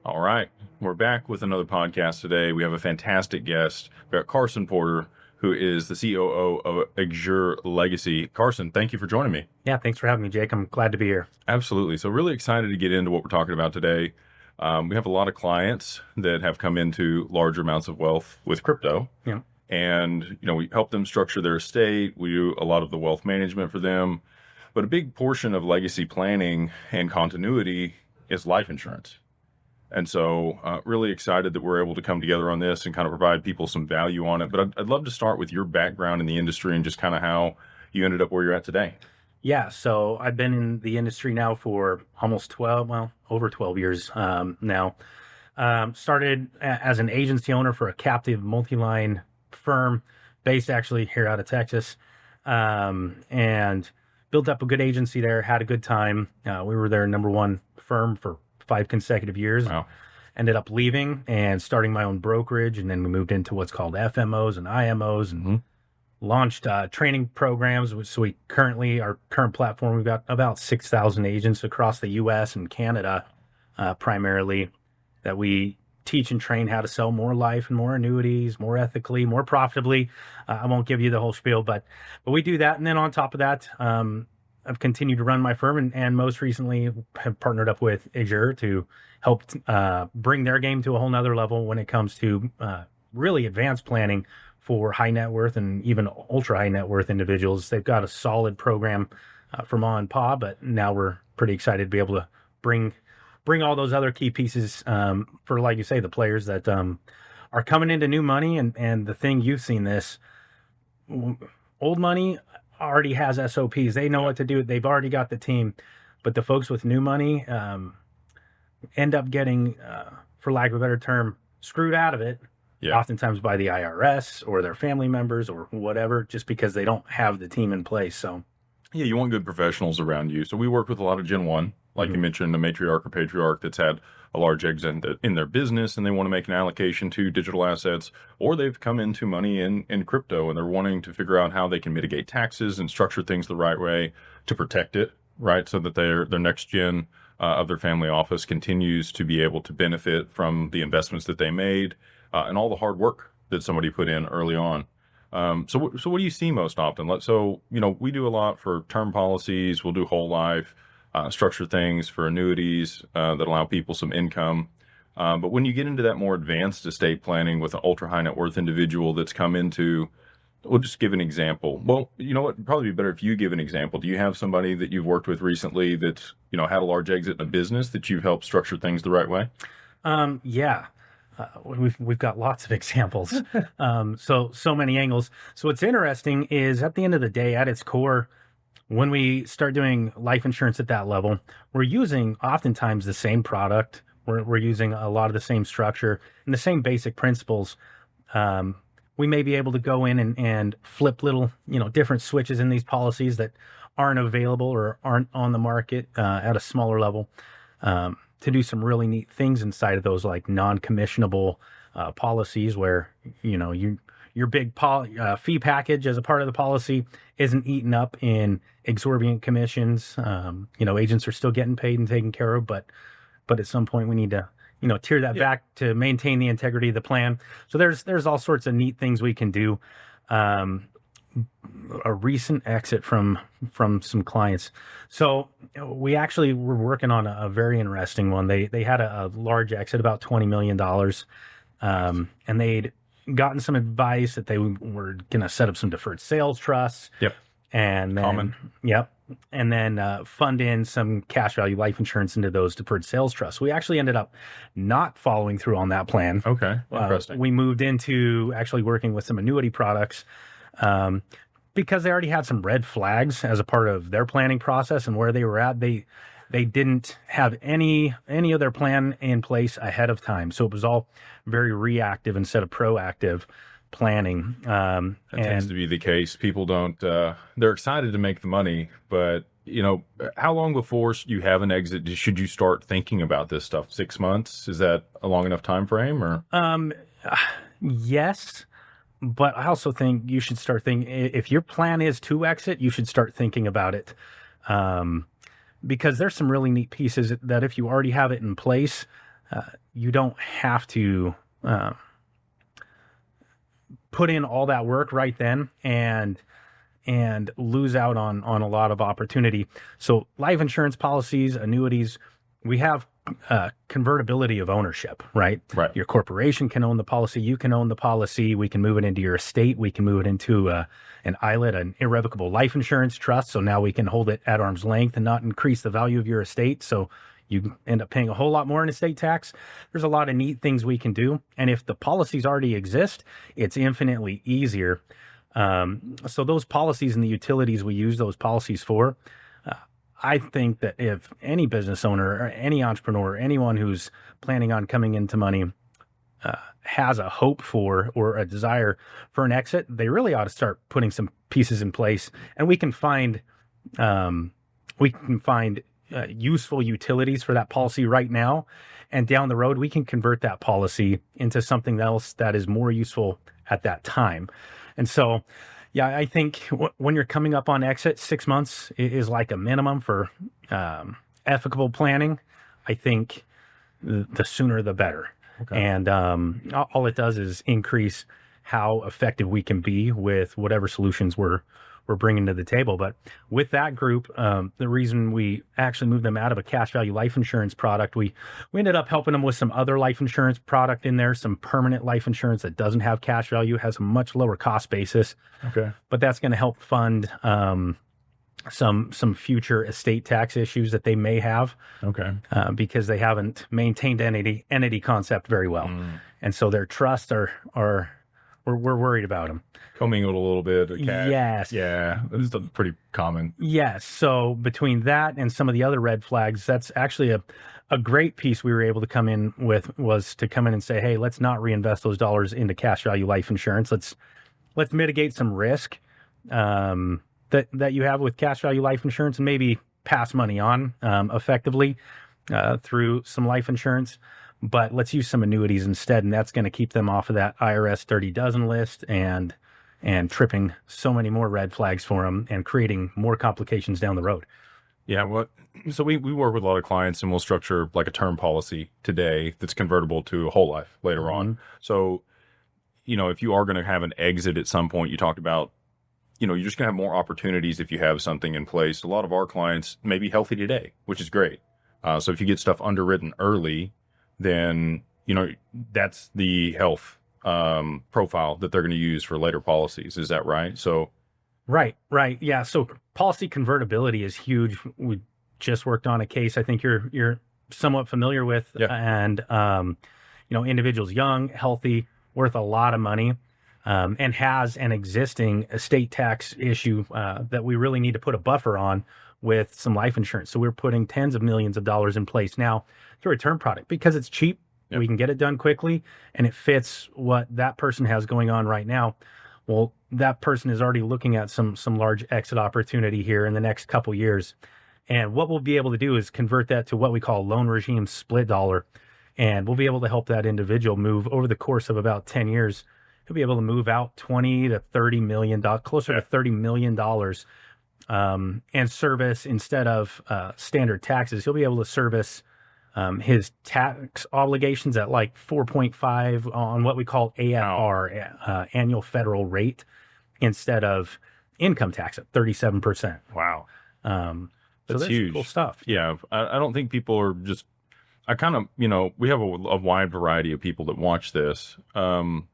All right. We're back with another podcast today. We have a fantastic guest. We've got Carson Porter, who is the COO of Azure Legacy. Carson, thank you for joining me. Yeah, thanks for having me, Jake. I'm glad to be here. Absolutely. So really excited to get into what we're talking about today. We have a lot of clients that have come into larger amounts of wealth with crypto. Yeah. And, we help them structure their estate. We do a lot of the wealth management for them. But a big portion of legacy planning and continuity is life insurance. And so really excited that we're able to come together on this and kind of provide people some value on it. But I'd love to start with your background in the industry and just kind of how you ended up where you're at today. Yeah, so I've been in the industry now for almost over 12 years now. Started as an agency owner for a captive multi-line firm based actually here out of Texas, and built up a good agency there, had a good time. We were their number one firm for 5 consecutive years. Wow. Ended up leaving and starting my own brokerage, and then we moved into what's called FMOs and IMOs and launched training programs. So our current platform, we've got about 6,000 agents across the U.S. and Canada, primarily, that we teach and train how to sell more life and more annuities, more ethically, more profitably. I won't give you the whole spiel, but we do that. And then on top of that, I've continued to run my firm and most recently have partnered up with Azure to help bring their game to a whole nother level when it comes to really advanced planning for high net worth and even ultra high net worth individuals. They've got a solid program for Ma and Pa, but now we're pretty excited to be able to bring all those other key pieces for, like you say, the players that are coming into new money. And the thing, you've seen this, old money already has SOPs. They know what to do. They've already got the team. But the folks with new money end up getting, for lack of a better term, screwed out of it. Yeah. Oftentimes by the IRS or their family members or whatever, just because they don't have the team in place. So, yeah, you want good professionals around you. So we work with a lot of Gen 1, like you mentioned, a matriarch or patriarch that's had a large exit in their business and they want to make an allocation to digital assets, or they've come into money in crypto and they're wanting to figure out how they can mitigate taxes and structure things the right way to protect it, right? So that their next gen of their family office continues to be able to benefit from the investments that they made and all the hard work that somebody put in early on. So what do you see most often? We do a lot for term policies. We'll do whole life. Structure things for annuities that allow people some income. But when you get into that more advanced estate planning with an ultra high net worth individual that's come into, we'll just give an example. Well, you know what? It'd probably be better if you give an example. Do you have somebody that you've worked with recently that's, had a large exit in a business that you've helped structure things the right way? Yeah. We've got lots of examples. So many angles. So what's interesting is at the end of the day, at its core, when we start doing life insurance at that level, we're using oftentimes the same product. We're using a lot of the same structure and the same basic principles. We may be able to go in and flip little, different switches in these policies that aren't available or aren't on the market at a smaller level to do some really neat things inside of those, like non-commissionable policies where, your big fee package as a part of the policy isn't eaten up in exorbitant commissions. Agents are still getting paid and taken care of, but at some point we need to, tear that back to maintain the integrity of the plan. So there's all sorts of neat things we can do. A recent exit from some clients. So we actually were working on a very interesting one. They had a large exit, about $20 million. And they'd gotten some advice that they were going to set up some deferred sales trusts. Yep. And then, common. Yep. And then fund in some cash value life insurance into those deferred sales trusts. We actually ended up not following through on that plan. Okay. Interesting. We moved into actually working with some annuity products because they already had some red flags as a part of their planning process and where they were at. They didn't have any of their plan in place ahead of time. So it was all very reactive instead of proactive planning. That tends to be the case. People don't, they're excited to make the money, but how long before you have an exit should you start thinking about this stuff? 6 months? Is that a long enough time frame or? Yes. But I also think you should start thinking, if your plan is to exit, you should start thinking about it. Because there's some really neat pieces that if you already have it in place, you don't have to put in all that work right then and lose out on a lot of opportunity. So life insurance policies, annuities, we have convertibility of ownership, right? Right. Your corporation can own the policy. You can own the policy. We can move it into your estate. We can move it into an ILIT, an Irrevocable Life Insurance Trust. So now we can hold it at arm's length and not increase the value of your estate. So you end up paying a whole lot more in estate tax. There's a lot of neat things we can do. And if the policies already exist, it's infinitely easier. So those policies and the utilities we use those policies for, I think that if any business owner or any entrepreneur, or anyone who's planning on coming into money has a hope for or a desire for an exit, they really ought to start putting some pieces in place. And we can find useful utilities for that policy right now. And down the road, we can convert that policy into something else that is more useful at that time. And so, yeah, I think when you're coming up on exit, 6 months is like a minimum for ethical planning. I think the sooner the better. Okay. And all it does is increase how effective we can be with whatever solutions we're bringing to the table. But with that group, the reason we actually moved them out of a cash value life insurance product, we ended up helping them with some other life insurance product in there, some permanent life insurance that doesn't have cash value, has a much lower cost basis. Okay. But that's going to help fund some future estate tax issues that they may have. Okay. Because they haven't maintained entity concept very well. And so their trusts we're worried about them. Commingled a little bit. Yes. Yeah, that's pretty common. Yes. So between that and some of the other red flags, that's actually a great piece we were able to come in with, was to come in and say, hey, let's not reinvest those dollars into cash value life insurance. Let's mitigate some risk that you have with cash value life insurance, and maybe pass money on effectively through some life insurance. But let's use some annuities instead, and that's going to keep them off of that IRS Dirty Dozen list and tripping so many more red flags for them and creating more complications down the road. Yeah, so we work with a lot of clients, and we'll structure like a term policy today that's convertible to a whole life later on. So, if you are going to have an exit at some point, you talked about, you're just going to have more opportunities if you have something in place. A lot of our clients may be healthy today, which is great. So if you get stuff underwritten early, then, that's the health profile that they're going to use for later policies. Is that right? So, Right. Yeah. So policy convertibility is huge. We just worked on a case I think you're somewhat familiar with. Yeah. And, individuals young, healthy, worth a lot of money, and has an existing estate tax issue that we really need to put a buffer on with some life insurance. So we're putting tens of millions of dollars in place now through a term product because it's cheap. Yep. We can get it done quickly, and it fits what that person has going on right now. Well, that person is already looking at some large exit opportunity here in the next couple years. And what we'll be able to do is convert that to what we call loan regime split dollar. And we'll be able to help that individual move over the course of about 10 years. He'll be able to move out 20 to 30 million dollars, closer to $30 million, and service, instead of standard taxes, he'll be able to service his tax obligations at like 4.5 on what we call AFR, annual federal rate, instead of income tax at 37%. Wow. That's huge. Cool stuff. Yeah. I don't think people are just, we have a wide variety of people that watch this. And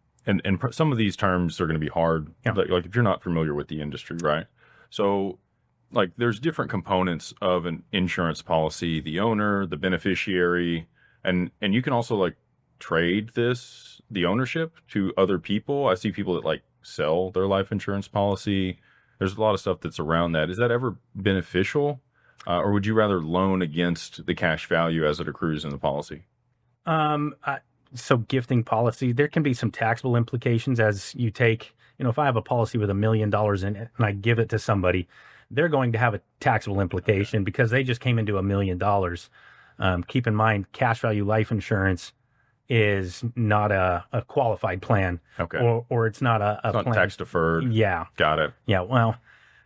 some of these terms are going to be hard. Yeah. Like if you're not familiar with the industry, right? So like there's different components of an insurance policy, the owner, the beneficiary, and you can also like trade the ownership to other people. I see people that like sell their life insurance policy. There's a lot of stuff that's around that. Is that ever beneficial? Or would you rather loan against the cash value as it accrues in the policy? So gifting policy, there can be some taxable implications as you take, if I have a policy with $1 million in it and I give it to somebody, they're going to have a taxable implication because they just came into $1 million. Keep in mind, cash value life insurance is not a qualified plan. Okay. Or it's not a it's not plan. Tax deferred. Yeah. Got it. Yeah. Well,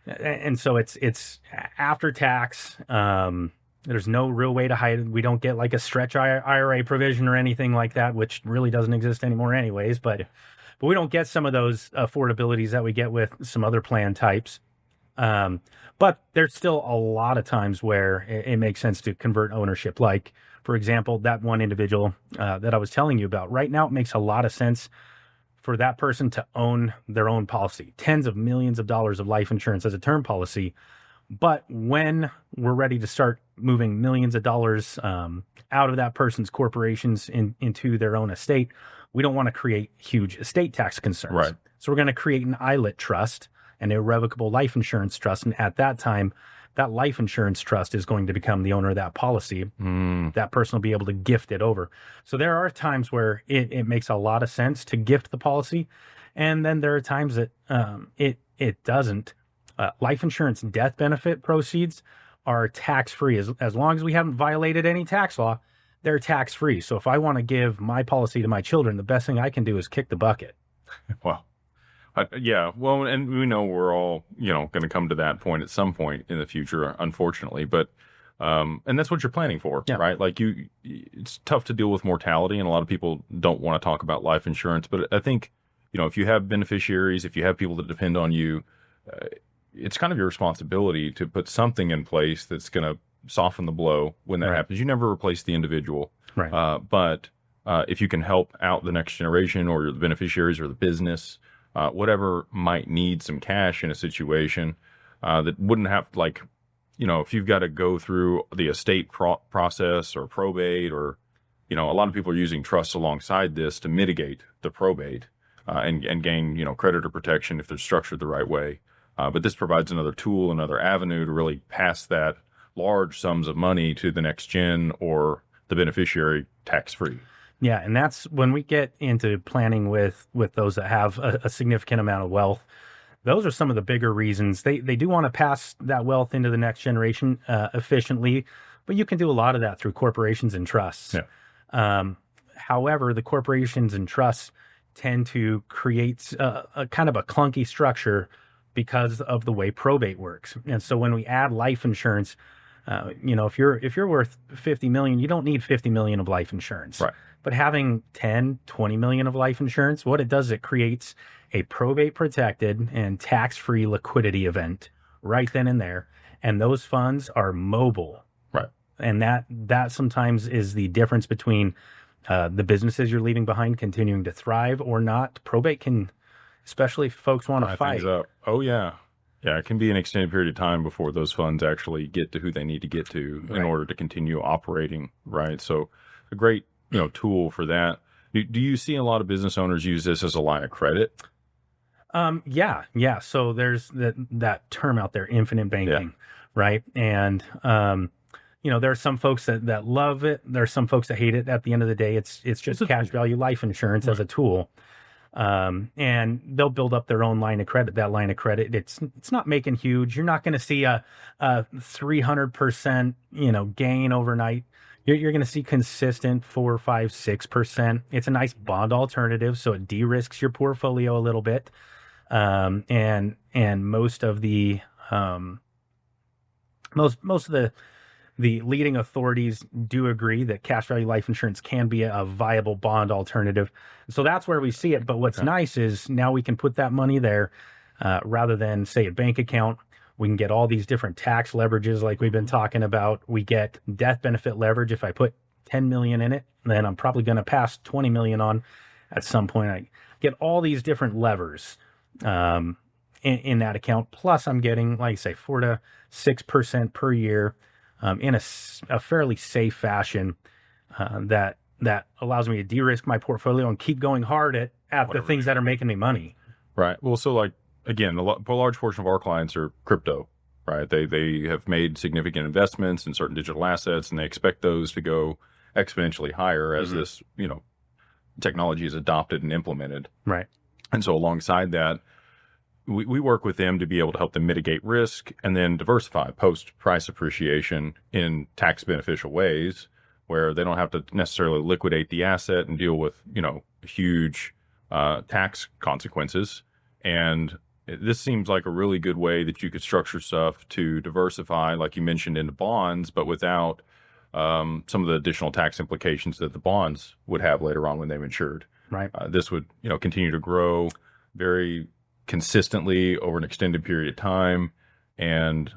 and so it's after tax. There's no real way to hide it. We don't get like a stretch IRA provision or anything like that, which really doesn't exist anymore anyways. But we don't get some of those affordabilities that we get with some other plan types. But there's still a lot of times where it makes sense to convert ownership. Like, for example, that one individual that I was telling you about. Right now, it makes a lot of sense for that person to own their own policy, tens of millions of dollars of life insurance as a term policy. But when we're ready to start moving millions of dollars out of that person's corporations into their own estate, we don't want to create huge estate tax concerns. Right. So we're going to create an ILIT trust, an Irrevocable Life Insurance Trust. And at that time, that life insurance trust is going to become the owner of that policy. That person will be able to gift it over. So there are times where it makes a lot of sense to gift the policy. And then there are times that it doesn't. Life insurance death benefit proceeds are tax-free. As long as we haven't violated any tax law, they're tax-free. So if I want to give my policy to my children, the best thing I can do is kick the bucket. Well, yeah. Well, and we know we're all, going to come to that point at some point in the future, unfortunately. But, and that's what you're planning for, right? Like it's tough to deal with mortality, and a lot of people don't want to talk about life insurance. But I think, if you have beneficiaries, if you have people that depend on you, it's kind of your responsibility to put something in place that's going to soften the blow when that happens. You never replace the individual. Right. But if you can help out the next generation or the beneficiaries or the business, whatever might need some cash in a situation that wouldn't have, like, if you've got to go through the estate process or probate, or, a lot of people are using trusts alongside this to mitigate the probate and gain, creditor protection if they're structured the right way. But this provides another tool, another avenue to really pass that large sums of money to the next gen or the beneficiary tax-free. Yeah, and that's when we get into planning with those that have a significant amount of wealth. Those are some of the bigger reasons. They do want to pass that wealth into the next generation efficiently, but you can do a lot of that through corporations and trusts. Yeah. However, the corporations and trusts tend to create a kind of a clunky structure because of the way probate works. And so when we add life insurance, if you're worth 50 million, you don't need 50 million of life insurance. Right. But having 10, 20 million of life insurance, what it does, it creates a probate protected and tax-free liquidity event right then and there. And those funds are mobile. Right. And that sometimes is the difference between the businesses you're leaving behind continuing to thrive or not. Probate can, especially if folks want to fight. Oh, yeah. Yeah, it can be an extended period of time before those funds actually get to who they need to get to in order to continue operating, right? So a great, tool for that. Do you see a lot of business owners use this as a line of credit? Yeah. So there's that term out there, infinite banking, right? And, there are some folks that love it. There are some folks that hate it. At the end of the day, it's just cash value life insurance as a tool. And they'll build up their own line of credit. That line of credit, it's not making huge. You're not going to see a 300%, gain overnight. You're going to see consistent 4, 5, 6%. It's a nice bond alternative, so it de-risks your portfolio a little bit. And most of the most of the leading authorities do agree that cash value life insurance can be a viable bond alternative. So that's where we see it. But what's nice is now we can put that money there rather than, say, a bank account. We can get all these different tax leverages like we've been talking about. We get death benefit leverage. If I put 10 million in it, then I'm probably going to pass 20 million on at some point. I get all these different levers in that account. Plus I'm getting, like I say, 4 to 6% per year in a fairly safe fashion that allows me to de-risk my portfolio and keep going hard at the things that are making me money. Right. Well, so like, again, a large portion of our clients are crypto, right? They have made significant investments in certain digital assets, and they expect those to go exponentially higher as this, technology is adopted and implemented. Right. And so alongside that, we work with them to be able to help them mitigate risk and then diversify post-price appreciation in tax beneficial ways where they don't have to necessarily liquidate the asset and deal with, huge tax consequences. And this seems like a really good way that you could structure stuff to diversify, like you mentioned, into bonds, but without some of the additional tax implications that the bonds would have later on when they matured. Right. This would, continue to grow very consistently over an extended period of time. And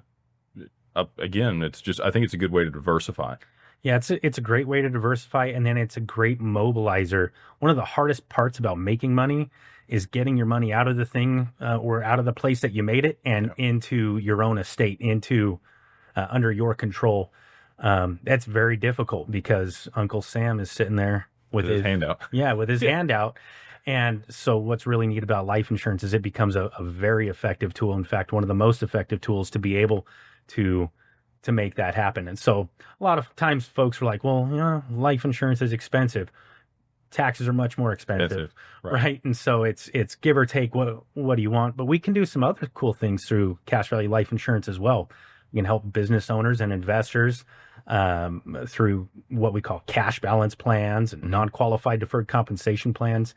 again, I think it's a good way to diversify. Yeah, it's a great way to diversify, and then it's a great mobilizer. One of the hardest parts about making money is getting your money out of the thing or out of the place that you made it and into your own estate, into under your control. That's very difficult because Uncle Sam is sitting there with his hand out. Yeah, with his hand out. And so what's really neat about life insurance is it becomes a very effective tool. In fact, one of the most effective tools to be able to make that happen. And so a lot of times folks are like, well, life insurance is expensive. Taxes are much more expensive. Right? And so it's give or take what do you want? But we can do some other cool things through cash value life insurance as well. We can help business owners and investors through what we call cash balance plans and non-qualified deferred compensation plans.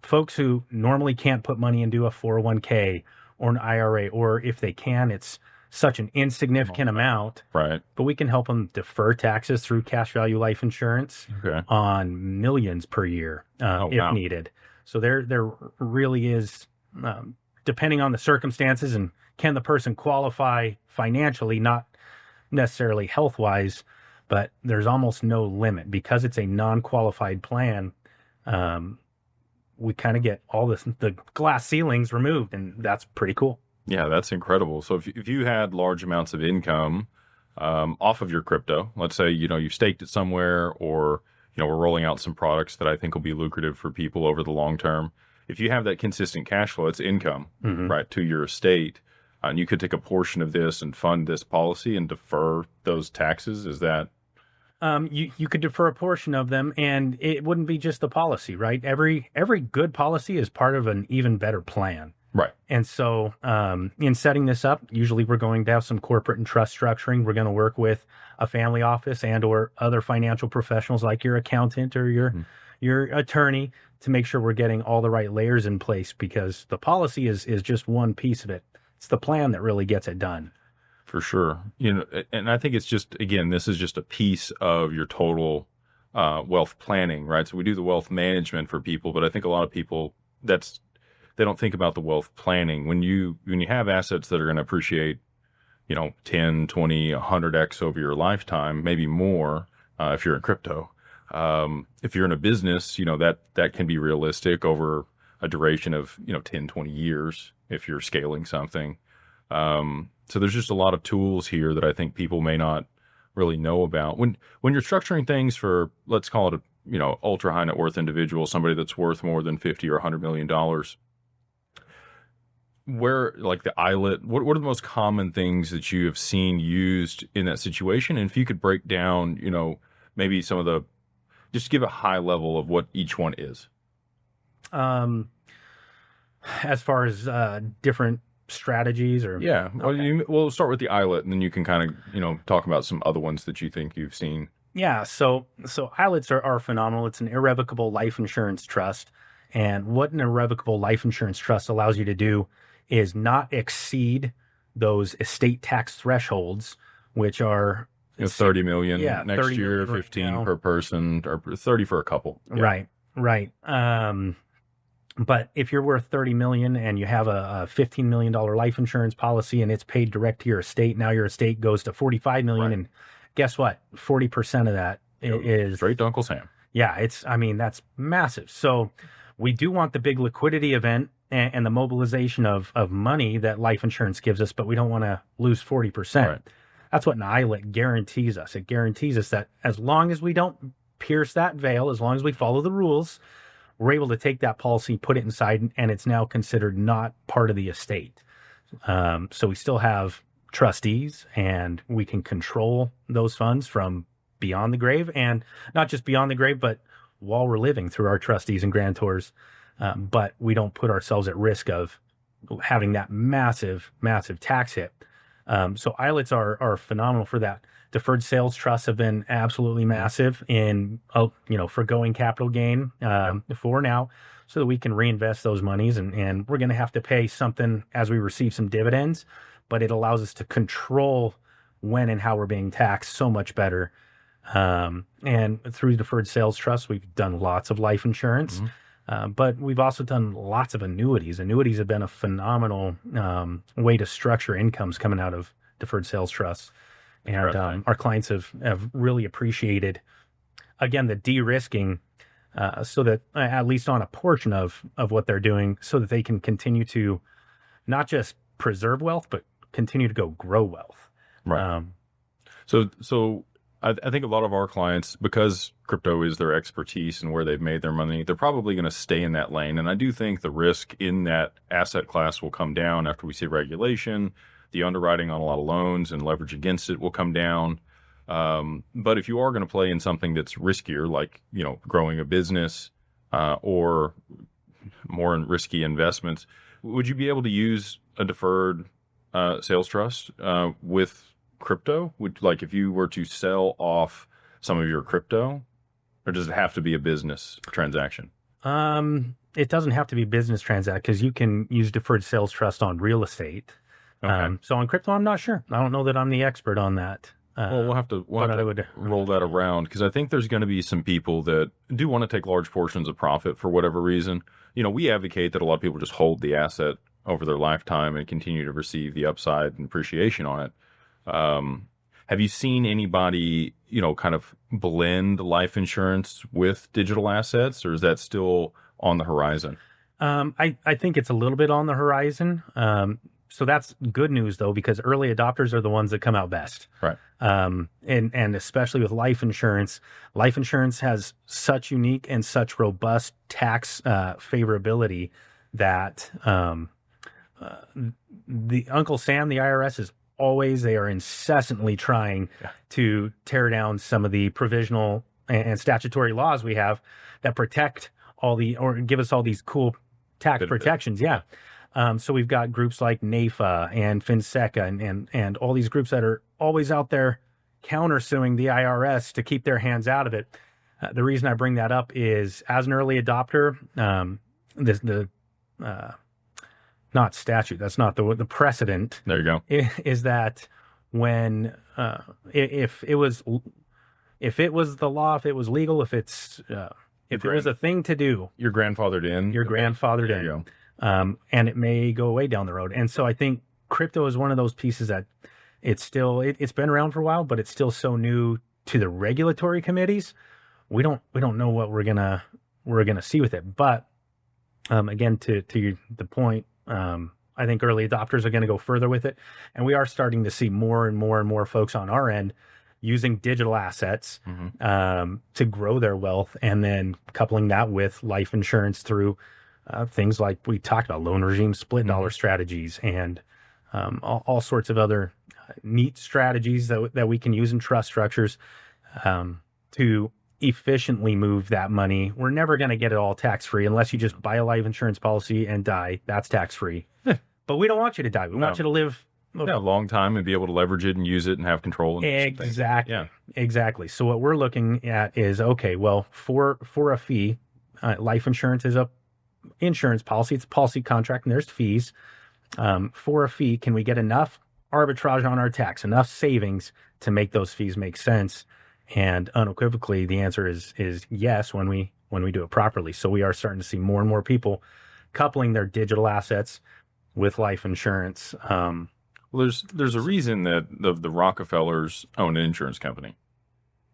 Folks who normally can't put money into a 401k or an IRA, or if they can, it's such an insignificant amount. Right. But we can help them defer taxes through cash value life insurance on millions per year if needed. So there really is, depending on the circumstances and can the person qualify financially, not necessarily health-wise, but there's almost no limit because it's a non-qualified plan. We kind of get all the glass ceilings removed, and that's pretty cool. Yeah, that's incredible. So if you had large amounts of income off of your crypto, let's say, you staked it somewhere, or, we're rolling out some products that I think will be lucrative for people over the long term. If you have that consistent cash flow, it's income, right, to your estate. And you could take a portion of this and fund this policy and defer those taxes. Is that? You could defer a portion of them, and it wouldn't be just the policy, right? Every good policy is part of an even better plan. Right. And so in setting this up, usually we're going to have some corporate and trust structuring. We're going to work with a family office and or other financial professionals like your accountant or your attorney to make sure we're getting all the right layers in place, because the policy is just one piece of it. It's the plan that really gets it done. For sure. And I think it's just, again, this is just a piece of your total wealth planning, right? So we do the wealth management for people, but I think a lot of people, they don't think about the wealth planning. When you have assets that are going to appreciate, 10, 20, 100x over your lifetime, maybe more, if you're in crypto. If you're in a business, that can be realistic over a duration of, 10, 20 years if you're scaling something. So there's just a lot of tools here that I think people may not really know about. When you're structuring things for, let's call it a, ultra high net worth individual, somebody that's worth more than $50 or $100 million, where, like the ILIT, what are the most common things that you have seen used in that situation? And if you could break down, maybe some of just give a high level of what each one is. As far as different strategies, or we'll start with the ILIT, and then you can kind of talk about some other ones that you think you've seen. Yeah, so ILITs are phenomenal. It's an irrevocable life insurance trust, and what an irrevocable life insurance trust allows you to do is not exceed those estate tax thresholds, which are 30 million next 30 year, million 15 per person, or 30 for a couple. Right. But if you're worth 30 million and you have a $15 million life insurance policy and it's paid direct to your estate, now your estate goes to 45 million. And guess what? 40% of that is straight to Uncle Sam. Yeah. That's massive. So we do want the big liquidity event and the mobilization of money that life insurance gives us, but we don't want to lose 40%. Right. That's what an ILIT guarantees us. It guarantees us that as long as we don't pierce that veil, as long as we follow the rules, we're able to take that policy, put it inside, and it's now considered not part of the estate. So we still have trustees, and we can control those funds from beyond the grave, and not just beyond the grave, but while we're living through our trustees and grantors. But we don't put ourselves at risk of having that massive, massive tax hit. So ILITs are phenomenal for that. Deferred sales trusts have been absolutely massive in, forgoing capital gain for now, so that we can reinvest those monies. And we're going to have to pay something as we receive some dividends, but it allows us to control when and how we're being taxed so much better. And through deferred sales trusts, we've done lots of life insurance, but we've also done lots of annuities. Annuities have been a phenomenal way to structure incomes coming out of deferred sales trusts. And our clients have really appreciated, again, the de-risking, so that at least on a portion of what they're doing, so that they can continue to not just preserve wealth, but continue to go grow wealth. Right. So I think a lot of our clients, because crypto is their expertise and where they've made their money, they're probably going to stay in that lane. And I do think the risk in that asset class will come down after we see regulation. The underwriting on a lot of loans and leverage against it will come down. But if you are going to play in something that's riskier, like, growing a business or more risky investments, would you be able to use a deferred sales trust with crypto? If you were to sell off some of your crypto, or does it have to be a business transaction? It doesn't have to be business transaction, because you can use deferred sales trust on real estate. Okay. So on crypto, I'm not sure. I don't know that I'm the expert on that. Well, we'll have to roll that around, because I think there's going to be some people that do want to take large portions of profit for whatever reason. We advocate that a lot of people just hold the asset over their lifetime and continue to receive the upside and appreciation on it. Have you seen anybody, kind of blend life insurance with digital assets, or is that still on the horizon? I think it's a little bit on the horizon. So that's good news, though, because early adopters are the ones that come out best. Right. And especially with life insurance has such unique and such robust tax favorability that the Uncle Sam, the IRS, they are incessantly trying to tear down some of the provisional and statutory laws we have that protect or give us all these cool tax protections. Yeah. So we've got groups like NAFA and FinSECA and all these groups that are always out there countersuing the IRS to keep their hands out of it. The reason I bring that up is, as an early adopter, not statute, that's not the precedent. There you go. Is that when if it was the law, if it was legal, if it was a thing to do, you're grandfathered in. You're grandfathered in. There you go. And it may go away down the road. And so I think crypto is one of those pieces that it's been around for a while, but it's still so new to the regulatory committees. We don't know what we're gonna see with it. But again, to the point, I think early adopters are going to go further with it, and we are starting to see more and more and more folks on our end using digital assets to grow their wealth, and then coupling that with life insurance through things like we talked about, loan regime split dollar strategies, and all sorts of other neat strategies that we can use in trust structures to efficiently move that money. We're never going to get it all tax-free unless you just buy a life insurance policy and die. That's tax-free. But we don't want you to die. We want you to live a long time and be able to leverage it and use it and have control. Exactly. Yeah. Exactly. So what we're looking at is, okay, well, for a fee, life insurance is a insurance policy. It's a policy contract, and there's fees. For a fee, can we get enough arbitrage on our tax, enough savings to make those fees make sense? And unequivocally, the answer is yes when we do it properly. So we are starting to see more and more people coupling their digital assets with life insurance. Well, there's a reason that the Rockefellers own an insurance company,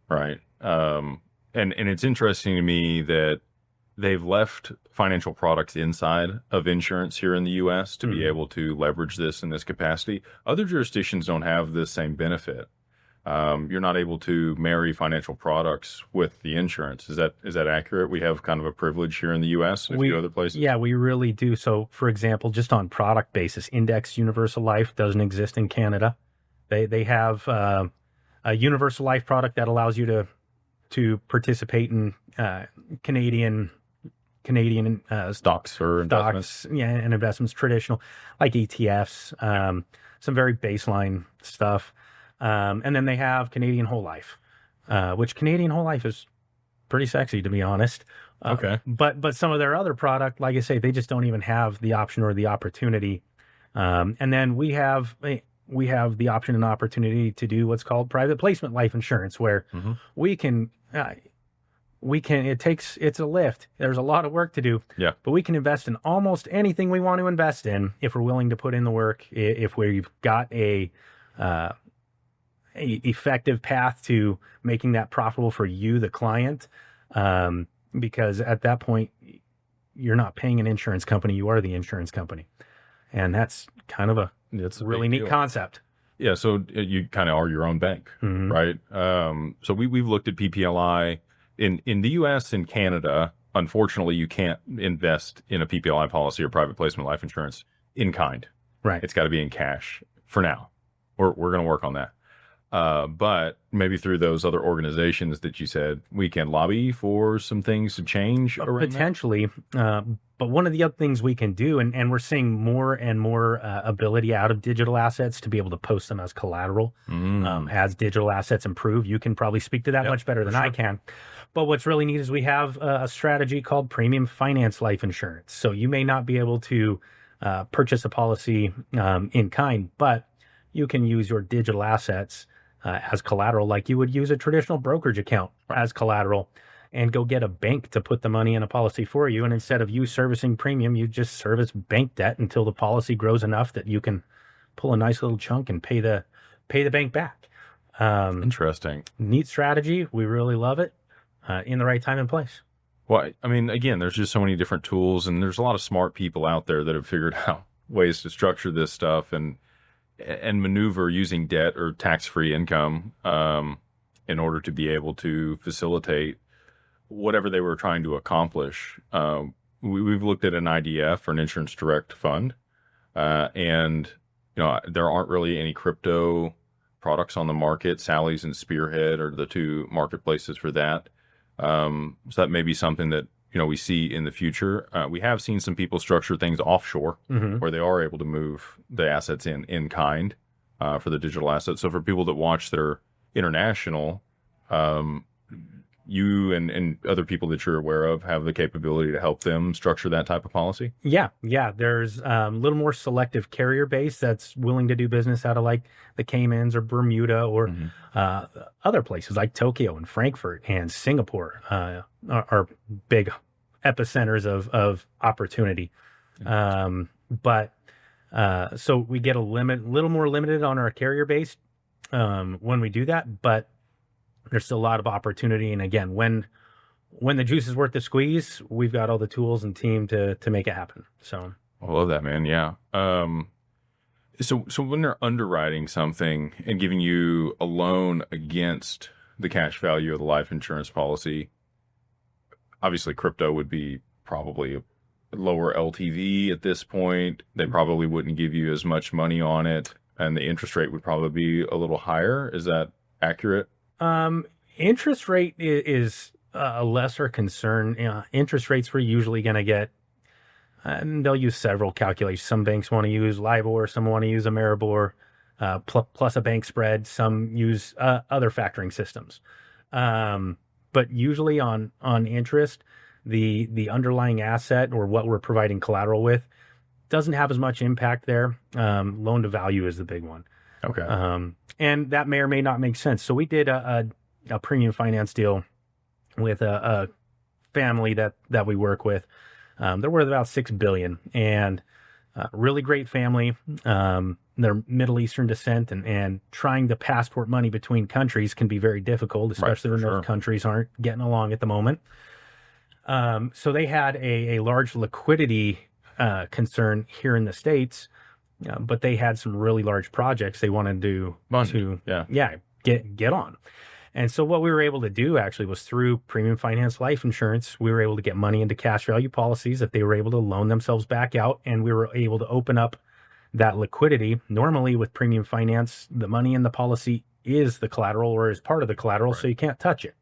right? And it's interesting to me that they've left financial products inside of insurance here in the U.S. to be able to leverage this in this capacity. Other jurisdictions don't have the same benefit. You're not able to marry financial products with the insurance. Is that accurate? We have kind of a privilege here in the U.S. and a few other places. Yeah, we really do. So, for example, just on product basis, Index Universal Life doesn't exist in Canada. They have a Universal Life product that allows you to participate in Canadian stocks or investments. And investments, traditional, like ETFs, some very baseline stuff. And then they have Canadian Whole Life, which Canadian Whole Life is pretty sexy, to be honest. Okay. But some of their other product, like I say, they just don't even have the option or the opportunity. And then we have the option and opportunity to do what's called private placement life insurance, where we can it's a lift. There's a lot of work to do. Yeah. But we can invest in almost anything we want to invest in if we're willing to put in the work, if we've got a effective path to making that profitable for you, the client. Because at that point, you're not paying an insurance company, you are the insurance company. And that's kind of a really neat concept. Yeah, so you kind of are your own bank, right? So we've looked at PPLI. In the U.S. and Canada, unfortunately, you can't invest in a PPLI policy or private placement life insurance in kind. Right. It's got to be in cash for now. We're going to work on that. But maybe through those other organizations that you said, we can lobby for some things to change around potentially. But one of the other things we can do, and we're seeing more and more ability out of digital assets to be able to post them as collateral. As digital assets improve, you can probably speak to that much better than I can. But what's really neat is we have a strategy called premium finance life insurance. So you may not be able to purchase a policy in kind, but you can use your digital assets as collateral, like you would use a traditional brokerage account as collateral, and go get a bank to put the money in a policy for you. And instead of you servicing premium, you just service bank debt until the policy grows enough that you can pull a nice little chunk and pay the bank back. Interesting. Neat strategy. We really love it. In the right time and place. Well, I mean, again, there's just so many different tools, and there's a lot of smart people out there that have figured out ways to structure this stuff and maneuver using debt or tax-free income in order to be able to facilitate whatever they were trying to accomplish. We've looked at an IDF, or an insurance direct fund, and there aren't really any crypto products on the market. Sally's and Spearhead are the two marketplaces for that. So that may be something that we see in the future. We have seen some people structure things offshore where they are able to move the assets in kind for the digital assets. So for people that watch that are international, you and other people that you're aware of have the capability to help them structure that type of policy? Yeah. There's a little more selective carrier base that's willing to do business out of like the Caymans or Bermuda or other places like Tokyo and Frankfurt and Singapore are big epicenters of opportunity. But so we get a little more limited on our carrier base when we do that, but there's still a lot of opportunity. And again, when the juice is worth the squeeze, we've got all the tools and team to make it happen. So I love that, man. Yeah. So when they're underwriting something and giving you a loan against the cash value of the life insurance policy, obviously crypto would be probably a lower LTV at this point. They probably wouldn't give you as much money on it, and the interest rate would probably be a little higher. Is that accurate? Interest rate is a lesser concern. Interest rates we're usually going to get, and they'll use several calculations. Some banks want to use LIBOR, some want to use Ameribor, plus a bank spread. Some use other factoring systems. But usually on interest, the underlying asset or what we're providing collateral with doesn't have as much impact there. Loan to value is the big one. Okay. And that may or may not make sense. So we did a premium finance deal with a family that we work with. They're worth about $6 billion, and really great family. They're Middle Eastern descent, and trying to passport money between countries can be very difficult, especially when those countries aren't getting along at the moment. So they had a large liquidity concern here in the States. But they had some really large projects they wanted to get on. And so what we were able to do actually was through premium finance life insurance, we were able to get money into cash value policies that they were able to loan themselves back out, and we were able to open up that liquidity. Normally with premium finance, the money in the policy is the collateral or is part of the collateral, so you can't touch it.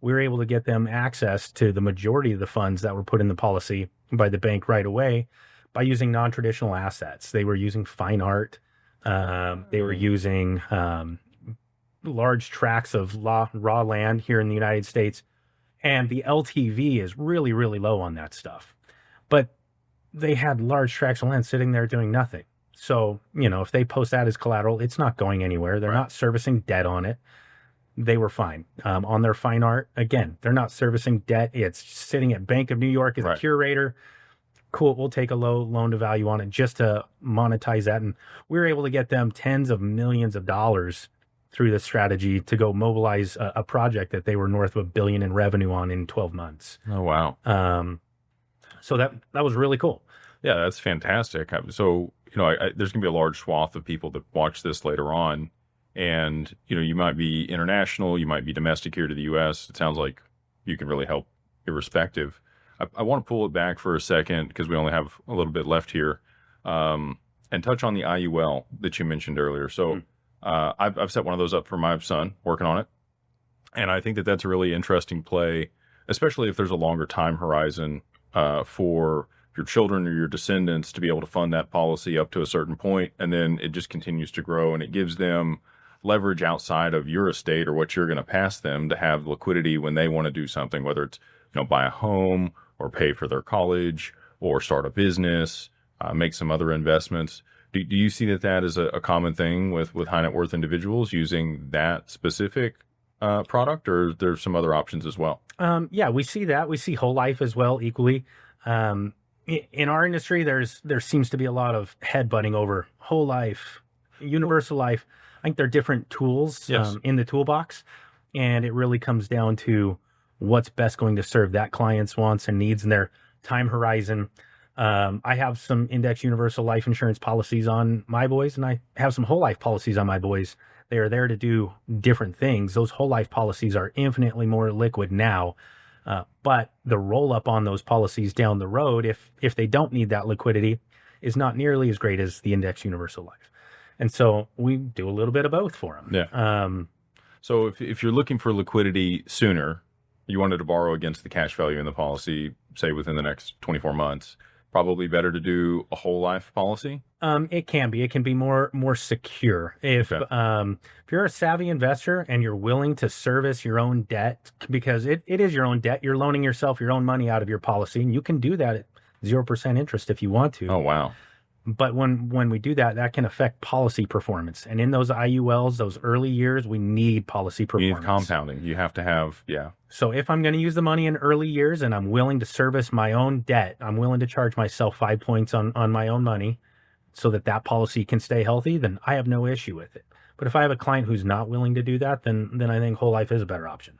We were able to get them access to the majority of the funds that were put in the policy by the bank right away, by using non-traditional assets. They were using fine art. They were using large tracts of raw land here in the United States, and the LTV is really, really low on that stuff. But they had large tracts of land sitting there doing nothing. So, if they post that as collateral, it's not going anywhere. They're not servicing debt on it. They were fine. On their fine art, again, they're not servicing debt. It's sitting at Bank of New York as a curator. Cool, we'll take a low loan to value on it just to monetize that. And we were able to get them tens of millions of dollars through this strategy to go mobilize a project that they were north of $1 billion in revenue on in 12 months. Oh, wow. So that was really cool. Yeah, that's fantastic. So, there's going to be a large swath of people that watch this later on. And, you might be international, you might be domestic here to the U.S. It sounds like you can really help irrespective. I want to pull it back for a second because we only have a little bit left here, and touch on the IUL that you mentioned earlier. So I've set one of those up for my son, working on it. And I think that that's a really interesting play, especially if there's a longer time horizon for your children or your descendants to be able to fund that policy up to a certain point, and then it just continues to grow, and it gives them leverage outside of your estate or what you're going to pass them to have liquidity when they want to do something, whether it's buy a home or pay for their college or start a business, make some other investments. Do you see that is a common thing with high net worth individuals using that specific product, or there's some other options as well? Yeah, we see that. We see whole life as well equally. In our industry, there seems to be a lot of headbutting over whole life, universal life. I think they're different tools in the toolbox, and it really comes down to what's best going to serve that client's wants and needs and their time horizon. I have some index universal life insurance policies on my boys, and I have some whole life policies on my boys. They are there to do different things. Those whole life policies are infinitely more liquid now, but the roll up on those policies down the road, if they don't need that liquidity, is not nearly as great as the index universal life. And so we do a little bit of both for them. Yeah. So if you're looking for liquidity sooner, you wanted to borrow against the cash value in the policy, say within the next 24 months, probably better to do a whole life policy? It can be more secure. If you're a savvy investor and you're willing to service your own debt, because it is your own debt, you're loaning yourself your own money out of your policy, and you can do that at 0% interest if you want to. Oh, wow. But when we do that, that can affect policy performance. And in those IULs, those early years, we need policy performance. You need compounding. You have to have, So if I'm going to use the money in early years and I'm willing to service my own debt, I'm willing to charge myself 5 points on my own money so that policy can stay healthy, then I have no issue with it. But if I have a client who's not willing to do that, then I think whole life is a better option.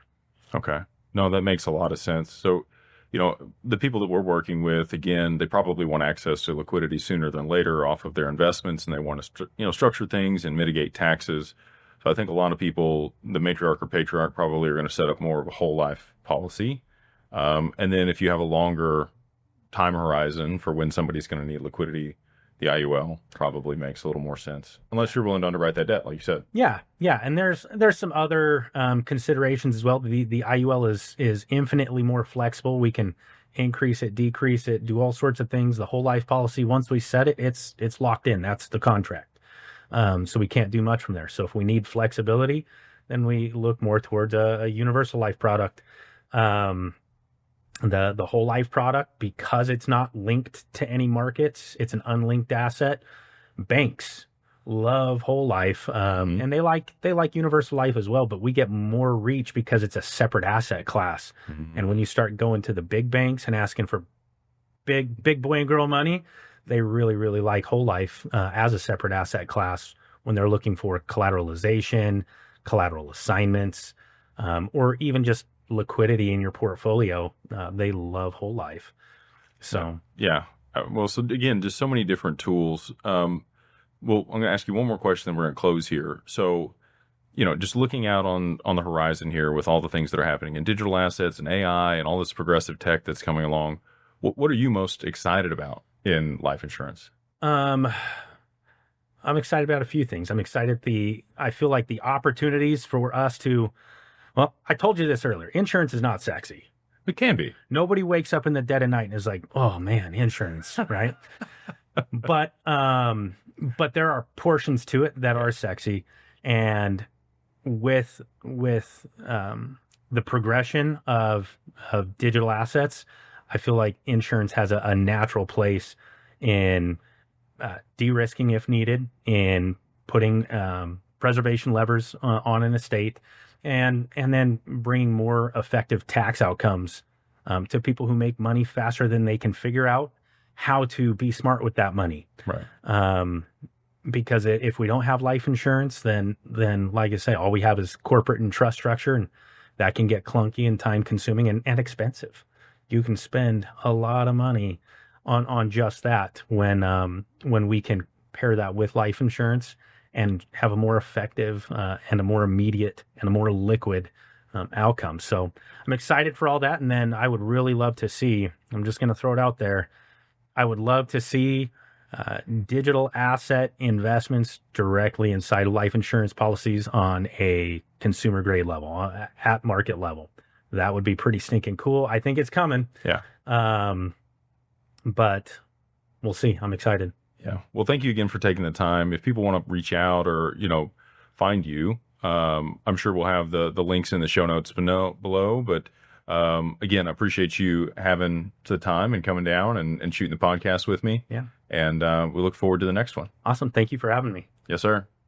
Okay. No, that makes a lot of sense. So, the people that we're working with, again, they probably want access to liquidity sooner than later off of their investments, and they want to, structure things and mitigate taxes. So I think a lot of people, the matriarch or patriarch, probably are going to set up more of a whole life policy. And then if you have a longer time horizon for when somebody's going to need liquidity, the IUL probably makes a little more sense, unless you're willing to underwrite that debt, like you said. Yeah. And there's some other considerations as well. The IUL is infinitely more flexible. We can increase it, decrease it, do all sorts of things. The whole life policy, once we set it, it's locked in. That's the contract. So we can't do much from there. So if we need flexibility, then we look more towards a universal life product. The whole life product, because it's not linked to any markets, it's an unlinked asset. Banks love whole life, and they like universal life as well, but we get more reach because it's a separate asset class. And when you start going to the big banks and asking for big boy and girl money, they really, really like whole life as a separate asset class when they're looking for collateralization, collateral assignments, or even just liquidity in your portfolio. They love whole life. So well, so again, just so many different tools. Well, I'm going to ask you one more question, then we're going to close here. So, just looking out on the horizon here with all the things that are happening in digital assets and AI and all this progressive tech that's coming along, what are you most excited about in life insurance? I'm excited about a few things. I'm excited I feel like the opportunities for us to, well, I told you this earlier, insurance is not sexy. It can be. Nobody wakes up in the dead of night and is like, oh man, insurance, right? But there are portions to it that are sexy, and with the progression of digital assets, I feel like insurance has a natural place in de-risking if needed, in putting preservation levers on an estate, and then bringing more effective tax outcomes to people who make money faster than they can figure out how to be smart with that money. Right. Because if we don't have life insurance, then like I say, all we have is corporate and trust structure, and that can get clunky and time consuming and expensive. You can spend a lot of money on just that when we can pair that with life insurance and have a more effective and a more immediate and a more liquid outcome. So I'm excited for all that. And then I would really love to see, I'm just going to throw it out there, I would love to see digital asset investments directly inside of life insurance policies on a consumer grade level, at market level. That would be pretty stinking cool. I think it's coming. Yeah. But we'll see. I'm excited. Yeah. Well, thank you again for taking the time. If people want to reach out or, find you, I'm sure we'll have the links in the show notes below. But again, I appreciate you having the time and coming down and shooting the podcast with me. Yeah. And we look forward to the next one. Awesome. Thank you for having me. Yes, sir.